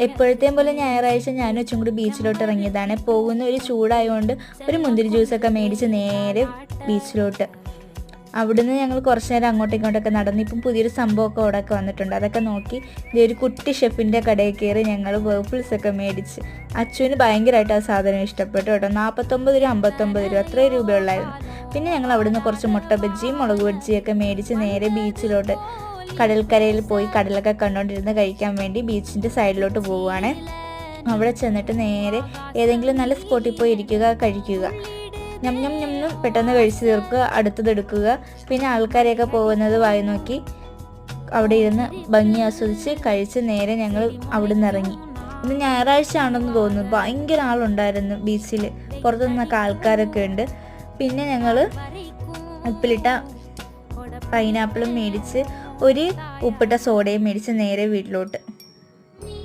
എപ്പോഴത്തെയും പോലെ ഞായറാഴ്ച ഞാനും അച്ഛൻ കൂടി ബീച്ചിലോട്ട് ഇറങ്ങിയതാണ്. പോകുന്ന ഒരു ചൂടായതുകൊണ്ട് ഒരു മുന്തിരി ജ്യൂസൊക്കെ മേടിച്ച് നേരെ ബീച്ചിലോട്ട്. അവിടുന്ന് ഞങ്ങൾ കുറച്ച് നേരം അങ്ങോട്ടും ഇങ്ങോട്ടൊക്കെ നടന്ന് ഇപ്പം പുതിയൊരു സംഭവമൊക്കെ അവിടെയൊക്കെ വന്നിട്ടുണ്ട്. അതൊക്കെ നോക്കി ഒരു കുട്ടി ഷെഫിൻ്റെ കടയിൽ കയറി ഞങ്ങൾ വേഫിൾസൊക്കെ മേടിച്ച്. അച്ഛന് ഭയങ്കരമായിട്ട് ആ സാധനം ഇഷ്ടപ്പെട്ടു കേട്ടോ. 49 രൂപ 59 രൂപ അത്രയും രൂപയുള്ളായിരുന്നു. പിന്നെ ഞങ്ങൾ അവിടുന്ന് കുറച്ച് മുട്ട ബജ്ജിയും മുളക് ബജ്ജിയൊക്കെ മേടിച്ച് നേരെ ബീച്ചിലോട്ട് കടൽക്കരയിൽ പോയി കടലൊക്കെ കണ്ടുകൊണ്ടിരുന്ന് കഴിക്കാൻ വേണ്ടി ബീച്ചിൻ്റെ സൈഡിലോട്ട് പോവുകയാണ്. അവിടെ ചെന്നിട്ട് നേരെ ഏതെങ്കിലും നല്ല സ്പോട്ടിൽ പോയി ഇരിക്കുക, കഴിക്കുക. ഞം ഞം ഞം പെട്ടെന്ന് കഴിച്ച് തീർക്കുക, അടുത്തതെടുക്കുക. പിന്നെ ആൾക്കാരെയൊക്കെ പോകുന്നത് വായി നോക്കി അവിടെ ഇരുന്ന് ഭംഗി ആസ്വദിച്ച് കഴിച്ച് നേരെ ഞങ്ങൾ അവിടെ നിന്ന് ഇറങ്ങി. ഇന്ന് ഞായറാഴ്ച ആണെന്ന് തോന്നുന്നു. ഭയങ്കര ആളുണ്ടായിരുന്നു ബീച്ചിൽ. പുറത്തു നിന്നൊക്കെ ആൾക്കാരൊക്കെ ഉണ്ട്. പിന്നെ ഞങ്ങൾ ഉപ്പിലിട്ട പൈനാപ്പിളും മേടിച്ച് ഒരു ഉപ്പിട്ട സോഡയും മേടിച്ച് നേരെ വീട്ടിലോട്ട്.